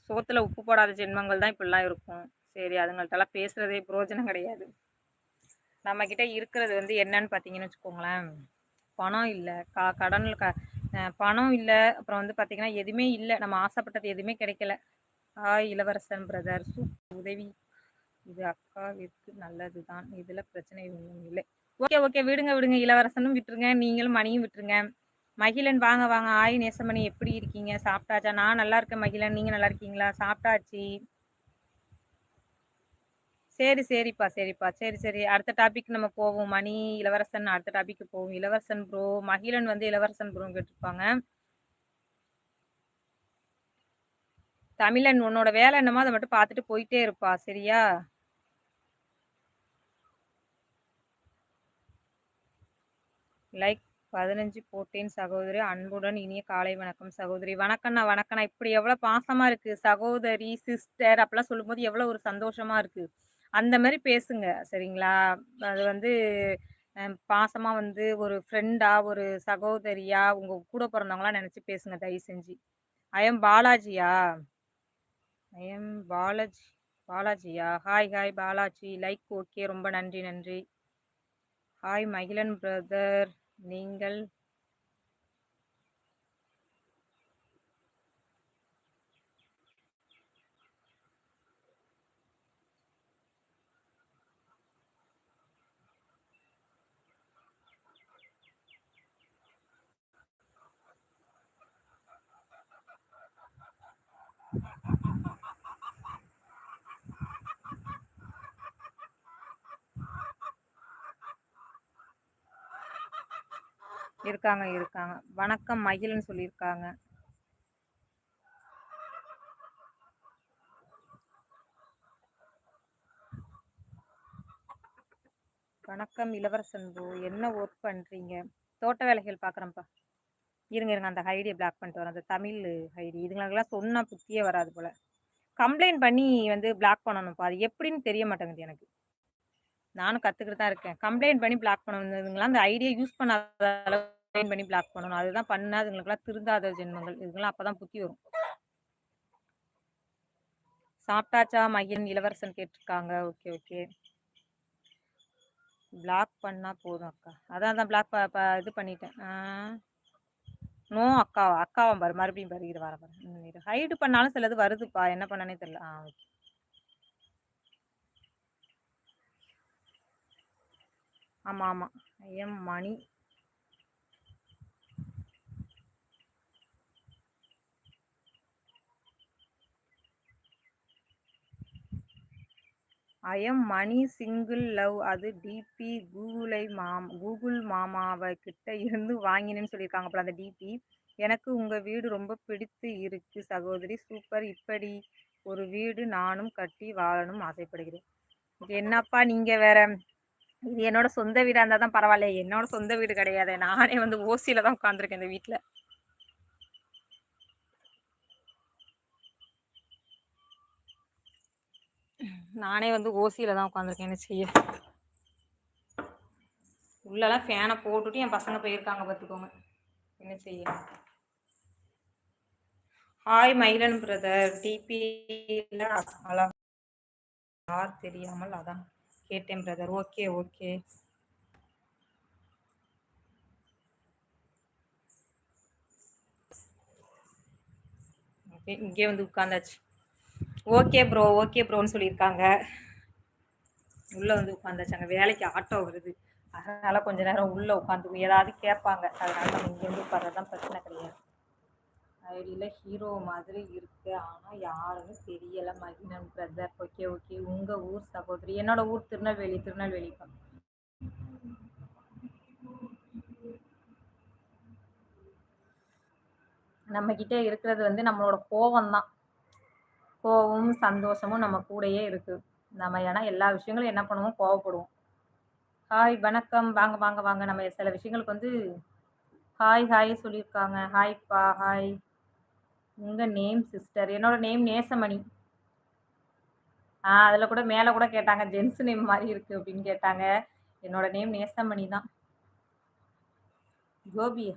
சோத்துல உப்பு போடாத ஜென்மங்கள் தான் இப்படிலாம் இருக்கும். சரி, அதுங்கள்ட்டலாம் பேசுறதே பிரயோஜனம் கிடையாது. நம்மக்கிட்ட இருக்கிறது வந்து என்னன்னு பார்த்தீங்கன்னு வச்சுக்கோங்களேன், பணம் இல்ல, கடன்ல பணம் இல்ல, அப்புறம் வந்து பார்த்தீங்கன்னா, எதுவுமே இல்ல. நம்ம ஆசைப்பட்டது எதுவுமே கிடைக்கல. ஹாய் இளவரசன் பிரதர். உதவி. இது அக்காவிற்கு நல்லது தான். இதுல பிரச்சனை ஒண்ணும் இல்லை. Okay, okay. விடுங்க, விடுங்க. இளவரசனும் விட்டுருங்க. நீங்களும் மணியும் விட்டுருங்க. மகிழன் வாங்க, வாங்க. ஆய் நேசமணி எப்படி இருக்கீங்க? சாப்பிட்டாச்சா? நான் நல்லா இருக்கேன் மகிழன். நீங்க நல்லா இருக்கீங்களா? சாப்பிட்டாச்சு. சரி, சரிப்பா, சரிப்பா. சரி, சரி. அடுத்த டாபிக் நம்ம போவோம். மணி, இளவரசன் அடுத்த டாபிக் போவோம். இளவரசன் ப்ரோ, மகிழன் வந்து இளவரசன் ப்ரோன்னு கேட்டிருப்பாங்க. தமிழன் உன்னோட வேலை என்னமோ அதை மட்டும் பார்த்துட்டு போயிட்டே இருப்பா. சரியா? லைக் 15 போட்டேன் சகோதரி. அன்புடன் இனிய காலை வணக்கம் சகோதரி. வணக்கண்ணா, வணக்கண்ணா. இப்படி எவ்வளவு பாசமா இருக்கு. சகோதரி, சிஸ்டர் அப்படிலாம் சொல்லும்போது எவ்வளவு ஒரு சந்தோஷமா இருக்கு. அந்த மாதிரி பேசுங்க. சரிங்களா? அது வந்து பாசமா வந்து ஒரு ஃப்ரெண்டா, ஒரு சகோதரியா, உங்க கூட பிறந்தவங்களா நினைச்சு பேசுங்க தயவு செஞ்சு. ஐ எம் பாலாஜியா? I am Balaji. பாலாஜியா? Hi, hi Balaji. Like okay. ரொம்ப நன்றி, நன்றி. Hi Magizhan brother. நீங்கள் இருக்காங்க, இருக்காங்க. வணக்கம் மகிழ்னு சொல்லியிருக்காங்க. வணக்கம் இளவரசன் ப்ரோ. என்ன ஒர்க் பண்றீங்க? தோட்ட வேலைகள் பார்க்குறேன்ப்பா. இருங்க, இருங்க. அந்த ஐடியை பிளாக் பண்ணிட்டு வரேன். அந்த தமிழ் ஐடி. இதுங்களுக்கெல்லாம் சொன்னா புத்தியே வராது போல. கம்ப்ளைண்ட் பண்ணி வந்து பிளாக் பண்ணணும்ப்பா. அது எப்படின்னு தெரிய மாட்டேங்குது எனக்கு. நானும் கத்துக்கிட்டு தான் இருக்கேன். கம்ப்ளைண்ட் பண்ணி பிளாக் பண்ணணுங்களா, அந்த ஐடியா யூஸ் பண்ணாத அளவுக்கு கம்ப்ளைண்ட் பண்ணி பிளாக் பண்ணணும். அதுதான் பண்ணா அதுங்களுக்கெல்லாம் திருந்தாத ஜென்மங்கள். இதுக்கெல்லாம் அப்பதான் புத்தி வரும். சாப்பிட்டாச்சா மகிழன் இளவரசன் கேட்டிருக்காங்க. Okay, okay. பிளாக் பண்ணா போதும் அக்கா. அதான் தான் பிளாக் இது பண்ணிட்டேன். நோ அக்காவா? அக்காவா பாரு, மறுபடியும் பாரு. இரு வரேன் பாரு. இது ஹைடு பண்ணாலும் சிலது வருதுப்பா. என்ன பண்ணனே தெரியல. ஓகே. ஆமா, ஆமா. ஐஎம் மணி. ஐஎம் மணி சிங்கிள் லவ். அது டிபி கூகுள் மாமாவை கிட்ட இருந்து வாங்கினேன்னு சொல்லியிருக்காங்க போல அந்த டிபி. எனக்கு உங்க வீடு ரொம்ப பிடித்து இருக்கு சகோதரி. சூப்பர். இப்படி ஒரு வீடு நானும் கட்டி வாழணும் ஆசைப்படுகிறேன். என்னப்பா நீங்க வேற. இது என்னோட சொந்த வீடா இருந்தா தான் பரவாயில்ல. என்னோட சொந்த வீடு கிடையாது. நானே வந்து ஓசியில தான் உட்காந்துருக்கேன் இந்த வீட்டுல. நானே வந்து ஓசியில தான் உட்காந்துருக்கேன். என்ன செய்ய? உள்ளெல்லாம் ஃபேனை போட்டுட்டு என் பசங்க போயிருக்காங்க பார்த்துக்கோங்க. என்ன செய்ய? Hi மயிலன் brother. டிபியில் அழகா யார் தெரியாமல் அதான் கேட்டேன் பிரதர். Okay, okay. ஓகே, இங்கே வந்து உட்காந்தாச்சு. ஓகே ப்ரோ, ஓகே ப்ரோன்னு சொல்லியிருக்காங்க. உள்ள வந்து உட்காந்தாச்சு. அங்கே வேலைக்கு ஆட்டோ வருது. அதனால கொஞ்ச நேரம் உள்ள உட்காந்து ஏதாவது கேட்பாங்க. அதனால நம்ம இங்கே வந்து உட்கார்றதுதான் பிரச்சனை கிடையாது. ஐடியில் ஹீரோ மாதிரி இருக்கு, ஆனால் யாருன்னு தெரியல மகிழன் பிரதர். Okay, okay. உங்கள் ஊர் சகோதரி? என்னோட ஊர் திருநெல்வேலி. திருநெல்வேலிப்பா. நம்ம கிட்ட இருக்கிறது வந்து நம்மளோட கோவம் தான். கோவமும் சந்தோஷமும் நம்ம கூடயே இருக்கு. நம்ம ஏன்னா எல்லா விஷயங்களும் என்ன பண்ணுவோம், கோவப்படுவோம். ஹாய் வணக்கம். வாங்க, வாங்க, வாங்க. நம்ம சில விஷயங்களுக்கு வந்து ஹாய், ஹாய் சொல்லியிருக்காங்க. ஹாய்ப்பா, ஹாய். உங்க நேம் சிஸ்டர்? என்னோட நேம் நேசமணி. அதில் கூட மேலே கூட கேட்டாங்க, ஜென்ஸ் நேம் மாதிரி இருக்கு அப்படின்னு கேட்டாங்க. என்னோட நேம் நேசமணி தான். கோபி.